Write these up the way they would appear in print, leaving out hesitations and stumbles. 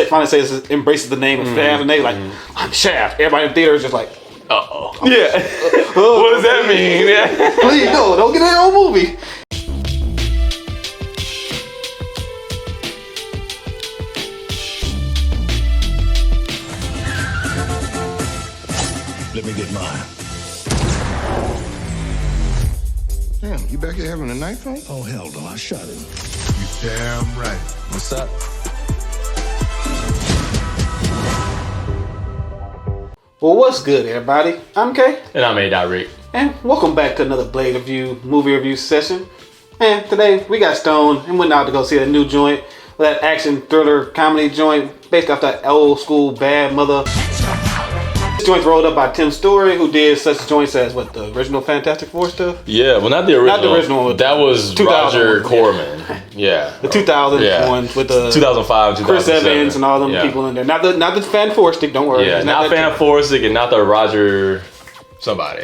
finally says embraces the name of Shaft, and they like, I'm Shaft. Everybody in the theater is just like, uh-oh. Yeah. What does that mean? Yeah. Please don't get in your own movie. Let me get mine. Damn, you back here having a knife fight? Oh, hell no, I shot him. You damn right. What's up? Well, what's good, everybody? I'm Kay. And I'm A. And welcome back to another Blade Review movie review session. And today we got stoned and went out to go see a new joint, that action thriller comedy joint based off that old school Bad Mother. This joint's rolled up by Tim Story, who did such joints as the original Fantastic Four stuff. Yeah, well, not the original. Not the original one. That was Roger Corman. Yeah. The 2000 one with the 2005, 2007. Chris Evans and all them people in there. Not the Fan Four stick. Don't worry. Yeah, not Fan Four stick and not the Roger somebody.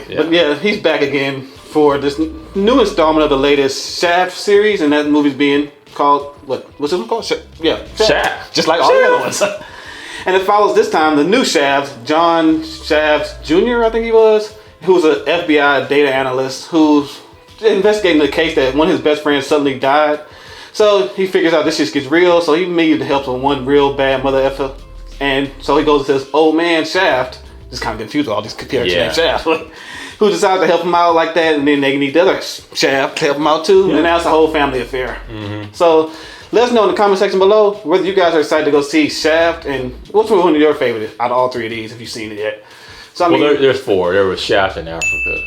Yeah. But yeah, he's back again for this new installment of the latest Shaft series, and that movie's being called what's it called? Shaft. Just like all the other ones. And it follows this time the new Shaft, John Shaft Jr., I think he was, who's an FBI data analyst who's investigating the case that one of his best friends suddenly died. So he figures out this shit gets real, so he needs help from one real bad mother effer. And so he goes to this old man Shaft, just kind of confused with all these characters named Shaft, who decides to help him out like that, and then they need the other Shaft to help him out too, and now it's a whole family affair. So let us know in the comment section below whether you guys are excited to go see Shaft, and what's one of your favorites out of all three of these if you've seen it yet. So I mean, there's four. There was Shaft in Africa.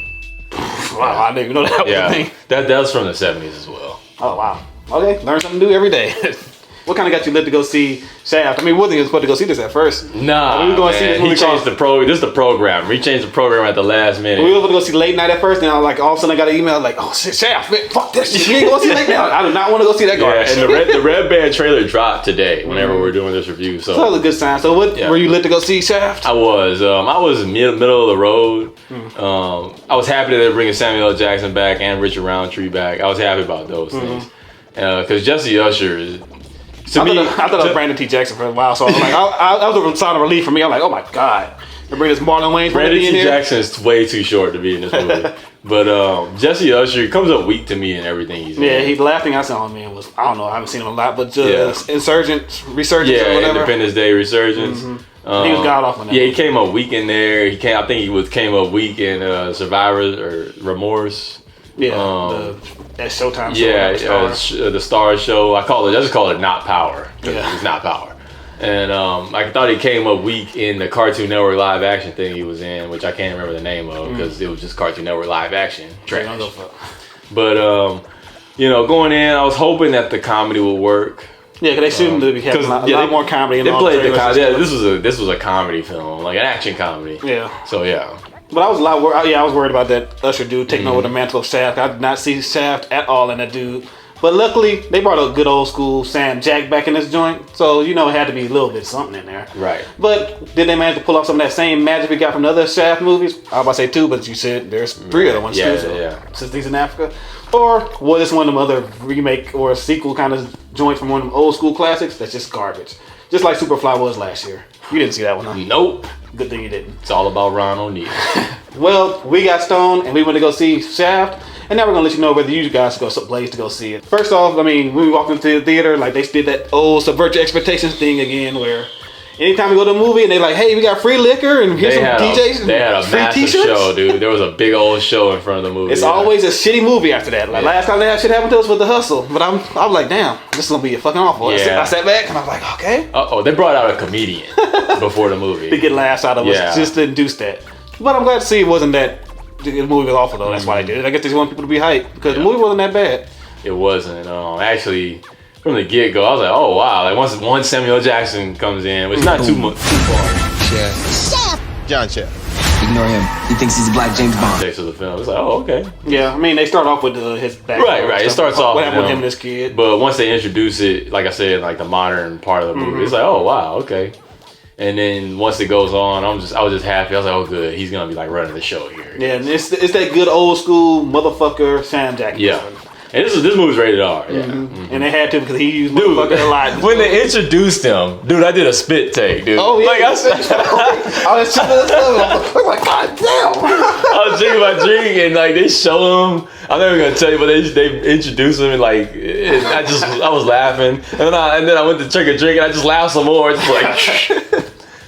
Wow, I didn't even know that was a thing. That was from the 70s as well. Oh wow. Okay, learn something new every day. What kind of got you lit to go see Shaft? I mean, we wasn't supposed to go see this at first. Nah, we were going to see this movie. This is the program. We changed the program at the last minute. We were supposed to go see Late Night at first, and I was like, all of a sudden I got an email like, oh shit, Shaft, man, fuck this shit. You ain't going to see Late Night. I do not want to go see that garbage. Yeah, and the Red Band trailer dropped today whenever we're doing this review. So that was a good sign. So were you lit to go see Shaft? I was middle of the road. I was happy that they're bringing Samuel L. Jackson back and Richard Roundtree back. I was happy about those things. Because Jesse Usher is... I thought it was Brandon T. Jackson for a while, so I was like, that was a sign of relief for me. I'm like, oh my god, they bring this Marlon Wayans. Brandon T. Jackson is way too short to be in this movie, but Jesse Usher comes up weak to me in everything he's in. Yeah, the last thing I saw him in was, I don't know, I haven't seen him a lot, but Resurgence, or whatever. Independence Day, Resurgence. He was god awful in that. Yeah, he came up weak in there. I think he came up weak in Survivor or Remorse. Yeah, that Showtime show. The Star Show. I just call it Not Power. It's Not Power. And I thought he came up weak in the Cartoon Network live action thing he was in, which I can't remember the name of because it was just Cartoon Network live action trash. But going in, I was hoping that the comedy would work. Yeah, because they shouldn't be having a lot more comedy. They played the comedy. Yeah, this was a comedy film, like an action comedy. Yeah. So yeah. But I was I was worried about that Usher dude taking over the mantle of Shaft. I did not see Shaft at all in that dude. But luckily, they brought a good old school Sam Jack back in this joint. So, it had to be a little bit something in there. Right. But did they manage to pull off some of that same magic we got from the other Shaft movies? I was about to say two, but you said there's three other ones too. So, since these in Africa. Or was this one of them other remake or sequel kind of joints from one of them old school classics that's just garbage? Just like Superfly was last year. You didn't see that one, huh? Nope. Good thing you didn't. It's all about Ron O'Neal. Well, we got stoned and we went to go see Shaft. And now we're going to let you know whether you guys go someplace to go see it. First off, when we walked into the theater, like they did that old subvert your expectations thing again where anytime we go to a movie and they're like, hey, we got free liquor and here's some DJs. They had a massive show, dude. There was a big old show in front of the movie. It's always a shitty movie after that. Like last time that shit happened to us with The Hustle. But I was like, damn, this is going to be fucking awful. Yeah. I sat back and I was like, okay. They brought out a comedian before the movie. To get laughs out of us, just to induce that. But I'm glad to see it wasn't that. The movie was awful though. That's why they did it. I guess they just want people to be hyped because the movie wasn't that bad. It wasn't. Actually, from the get go, I was like, oh wow! Like once Samuel Jackson comes in, which is not too far. Shaft. John Shaft. Ignore him. He thinks he's a black James Bond. Takes of the film. It's like, oh okay. Yeah, they start off with his background. Right. It starts off what happened with him and this kid. But once they introduce it, like I said, like the modern part of the movie, it's like, oh wow, okay. And then once it goes on, I was just happy. I was like, oh good, he's gonna be like running the show here. Yeah, and it's that good old school motherfucker Sam Jackson. Yeah. And this movie's rated R. Yeah. And they had to because he used motherfucker a lot. When they introduced him, dude, I did a spit take, dude. Oh yeah. Like I said, I was like, God damn. I was drinking my drink and like they show him. I'm never gonna tell you, but they introduced him and like I was laughing and then I went to take a drink and I just laughed some more. It's like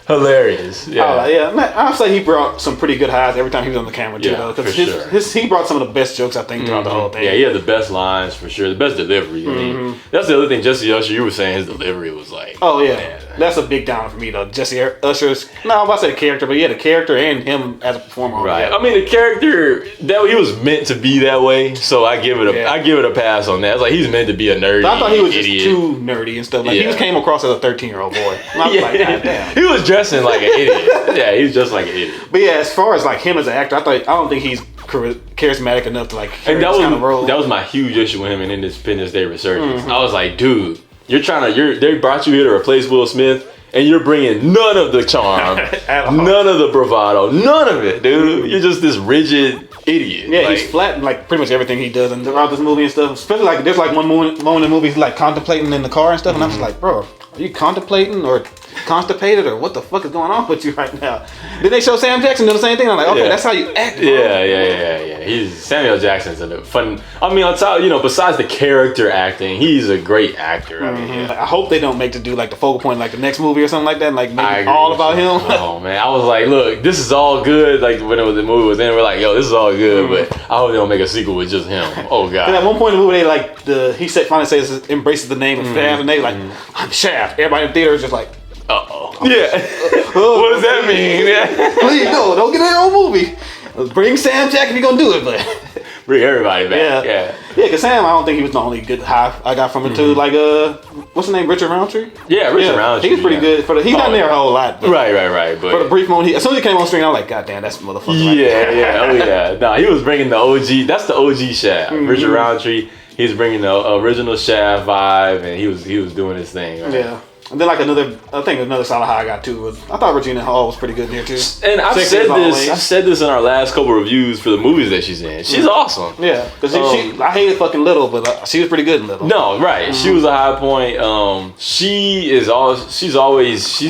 hilarious. Yeah. Yeah. Man, I'll say he brought some pretty good highs every time he was on the camera too, though. Because he brought some of the best jokes I think throughout the whole thing. Yeah, he had the best lines for sure, the best delivery. I mean, that's the other thing. Jesse Usher, you were saying his delivery was like. Oh yeah, man. That's a big down for me though. Jesse Usher's I'm about to say the character, but yeah, the character and him as a performer. Right. I mean, the character that he was meant to be that way, so I give it a pass on that. It's like he's meant to be a nerdy. I thought he was idiot. just too nerdy and stuff. Like he just came across as a 13-year-old boy. And I was like, God damn. He was dressing like an idiot. Yeah, he was just like an idiot. But yeah, as far as like him as an actor, I don't think he's charismatic enough to like carry this kind of role. That was my huge issue with him in Independence Day Resurgence. I was like, dude, they brought you here to replace Will Smith. And you're bringing none of the charm, none of the bravado, none of it, dude. You're just this rigid idiot. Yeah, he's flat in like pretty much everything he does throughout this movie and stuff. Especially like there's like one moment in the movie he's like contemplating in the car and stuff, and I'm just like, bro, are you contemplating or constipated or what the fuck is going on with you right now? Did they show Sam Jackson do the same thing? I'm like, okay, that's how you act. Bro. Yeah. Samuel Jackson's a fun. I mean, on top, besides the character acting, he's a great actor. I mean, I hope they don't make the dude like the focal point, like the next movie or something like that. Like make it all about him. Oh man, I was like, look, this is all good. Like when the movie was in, we're like, yo, this is all good, but I hope they don't make a sequel with just him. Oh god. And at one point in the movie, they like embraces the name of Shaft, and they like, I'm Shaft. Everybody in the theater is just like. Yeah. What does that mean? Please, no, don't get in your own movie. Bring Sam Jack if you're gonna do it, but bring everybody back. Yeah. Because Sam, I don't think he was the only good high I got from it too. Like, what's his name? Richard Roundtree. Yeah, Richard Roundtree. He's pretty good. He's not there a whole lot. But right. But for the brief moment, as soon as he came on screen, I was like, God damn, that's motherfucker. Yeah. Oh yeah. No, he was bringing the OG. That's the OG Shaft. Richard Roundtree. He's bringing the original Shaft vibe, and he was doing his thing. Right? Yeah. And then like another solid high I got too was I thought Regina Hall was pretty good in here too. And I've said this in our last couple reviews for the movies that she's in. She's awesome. Yeah, because I hated fucking Little, but she was pretty good in Little. No, right. She was a high point. She's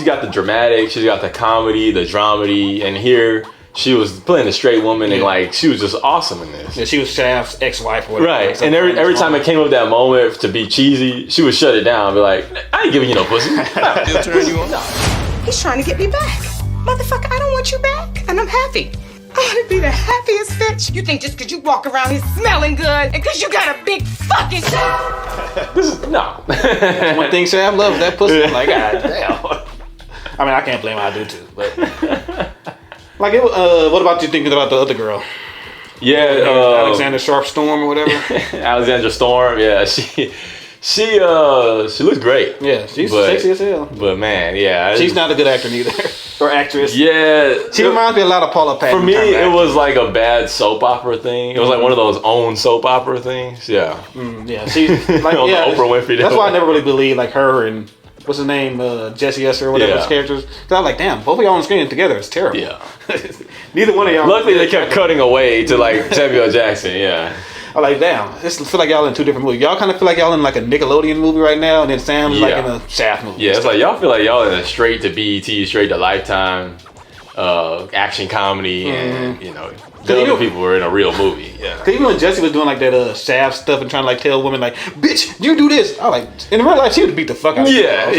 got the dramatic, she's got the comedy, the dramedy, and here she was playing a straight woman and like she was just awesome in this. Yeah, she was Shaft's ex-wife or whatever. Right. And every time it came up that moment to be cheesy, she would shut it down and be like, I ain't giving you no pussy. He'll turn you on. He's trying to get me back. Motherfucker, I don't want you back. And I'm happy. I want to be the happiest bitch. You think just because you walk around here smelling good and because you got a big fucking No. One thing Shaft loves, that pussy. I'm like, God damn. I mean, I can't blame her. I do too. But like, what about you thinking about the other girl? Yeah, Alexandra Sharp Storm or whatever. Alexandra Storm. Yeah, she looks great. Yeah, she's sexy as hell. But man, yeah, she's not a good actor neither, or actress. Yeah, she reminds me a lot of Paula Patton. For me, it was like a bad soap opera thing. It was like one of those own soap opera things. Yeah, yeah. She's like on the Oprah Winfrey. That's why I never really believed like her and what's his name, Jesse Usher or whatever his characters. Cause I was like, damn, both of y'all on screen together is terrible. Yeah. Neither one of y'all. Luckily, they kept cutting away to like Samuel Jackson. Yeah. I'm like, damn, this feel like y'all in two different movies. Y'all kind of feel like y'all in like a Nickelodeon movie right now, and then Sam's like in a Shaft movie. Yeah, it's like y'all feel like y'all in a straight to BET, straight to Lifetime action comedy, and the other people were in a real movie. Yeah. Cause even when Jessie was doing like that Shaft stuff and trying to like tell women like, bitch, you do this. I was like, in real life, she would beat the fuck out of you. Yeah.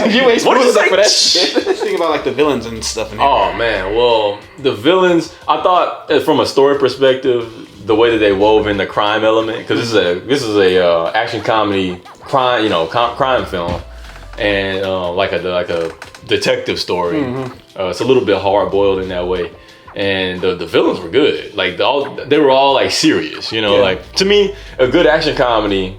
You ain't supposed to for that shit. Think about like the villains and stuff in here. Oh man, well, the villains, I thought from a story perspective, the way that they wove in the crime element, because this is a action comedy crime, crime film, and like a detective story. It's a little bit hard boiled in that way, and the villains were good. Like they were all like serious, Like to me, a good action comedy.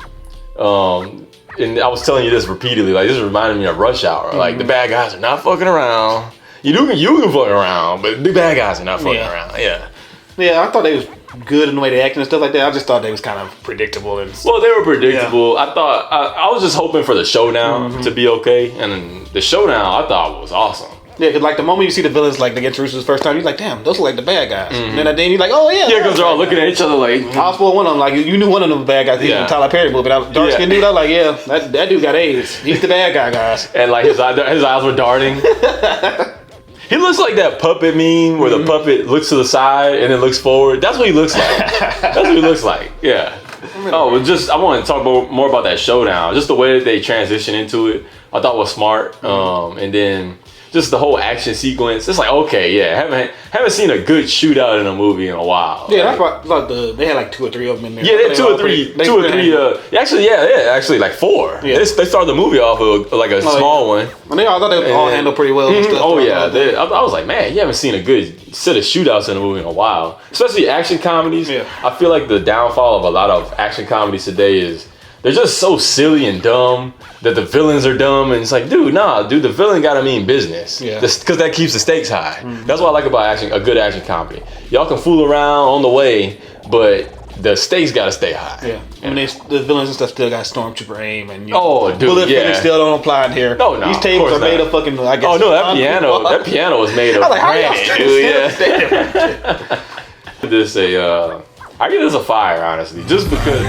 And I was telling you this repeatedly. Like this reminded me of Rush Hour. Like the bad guys are not fucking around. You can fuck around, but the bad guys are not fucking around. Yeah. Yeah, I thought they was good in the way they acted and stuff like that. I just thought they was kind of predictable. Well, they were predictable. I thought I was just hoping for the showdown to be okay, and then the showdown I thought was awesome. Yeah, because like the moment you see the villains like they get introduced the first time, you're like, damn, those look like the bad guys. And then at the end, you're like, oh yeah. Yeah, because they're all looking at each other like. I was for one of them. Like you knew one of them was bad guys. He was in the Tyler Perry movie. But dark skinned dude, I was like, yeah, that dude got AIDS. He's the bad guy, guys. And like his eyes were darting. He looks like that puppet meme where the puppet looks to the side and then looks forward. That's what he looks like. That's what he looks like. Yeah. Oh, I want to talk more about that showdown. Just the way that they transition into it, I thought was smart. And then just the whole action sequence. It's like, okay, yeah, haven't seen a good shootout in a movie in a while. Yeah, that's why like they had like 2 or 3 of them in there. Yeah, they had two or three. Actually, like 4. Yeah. They started the movie off of like a small one. I thought they all handled pretty well. And stuff. Oh yeah, I was like, man, you haven't seen a good set of shootouts in a movie in a while, especially action comedies. Yeah. I feel like the downfall of a lot of action comedies today is they're just so silly and dumb that the villains are dumb, and it's like, dude, the villain gotta mean business. Yeah. Because that keeps the stakes high. That's what I like about a good action comedy. Y'all can fool around on the way, but the stakes gotta stay high. Yeah. I mean, the villains and stuff still got stormtrooper aim and bullet physics still don't apply in here. No, these tables are made of fucking. I guess. Oh no, that piano was made of granite, dude. Yeah. I give this a fire, honestly, just because.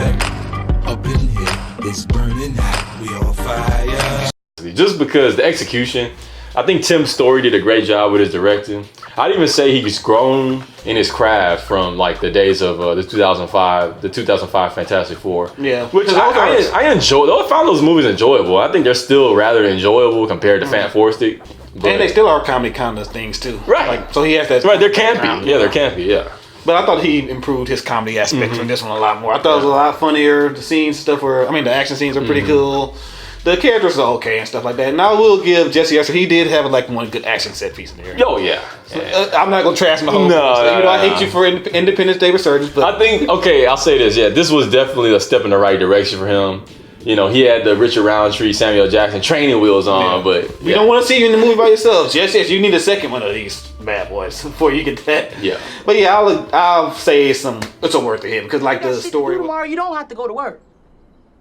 Up in here, it's burning hot. We on fire. Just because the execution, I think Tim Story did a great job with his directing. I'd even say he's grown in his craft from like the days of the 2005 Fantastic Four. Yeah, which I enjoy. I found those movies enjoyable. I think they're still rather enjoyable compared to Fantastic. And they still are comedy kind of things too. Right. Like, so he has that. Right. They're campy. Yeah, they're campy. Yeah. But I thought he improved his comedy aspect from this one a lot more. I thought it was a lot funnier. The the action scenes are pretty cool. The characters are okay and stuff like that. And I will give Jesse Usher, he did have like one good action set piece in there. Oh, yeah. So, I'm not going to trash him the whole thing. I hate you for Independence Day resurgence. But I think, I'll say this. Yeah, this was definitely a step in the right direction for him. You know, he had the Richard Roundtree, Samuel Jackson training wheels on, but... We don't want to see you in the movie by yourselves. Yes, you need a second one of these bad boys before you get that. Yeah. But yeah, I'll say it's a worth it because like the story... Tomorrow you don't have to go to work.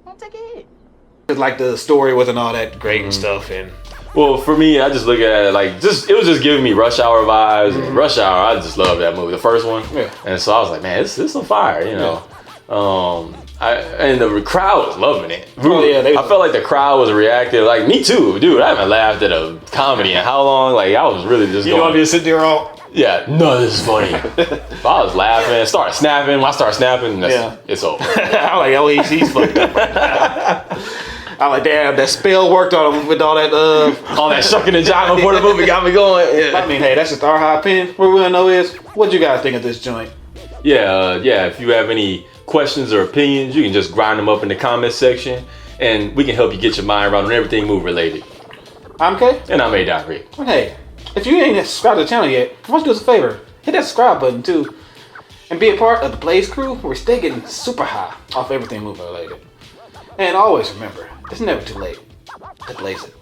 Don't take a hit. Because like the story wasn't all that great and stuff. And well, for me, I just look at it like it was just giving me Rush Hour vibes. And Rush Hour, I just love that movie, the first one. Yeah. And so I was like, man, this is on fire, you know. Yeah. And the crowd was loving it. Oh, yeah, I felt like the crowd was reactive. Like, me too, dude. I haven't laughed at a comedy in how long? Like, I was really just You don't want me to sit there all... Yeah, no, this is funny. I was laughing, started snapping. When I start snapping, it's over. I'm like, oh, he's fucked up right now. I'm like, damn, that spell worked on him with all that shucking and jiving before the movie got me going. Yeah. I mean, hey, that's just our high opinion. What we want to know is, what you guys think of this joint? Yeah, if you have any questions or opinions, you can just grind them up in the comment section, and we can help you get your mind around on everything movie related. I'm Kay. And I'm A.Rick. And hey, if you ain't subscribed to the channel yet, why don't you do us a favor? Hit that subscribe button too, and be a part of the Blaze crew. We're still getting super high off everything movie related. And always remember, it's never too late to blaze it.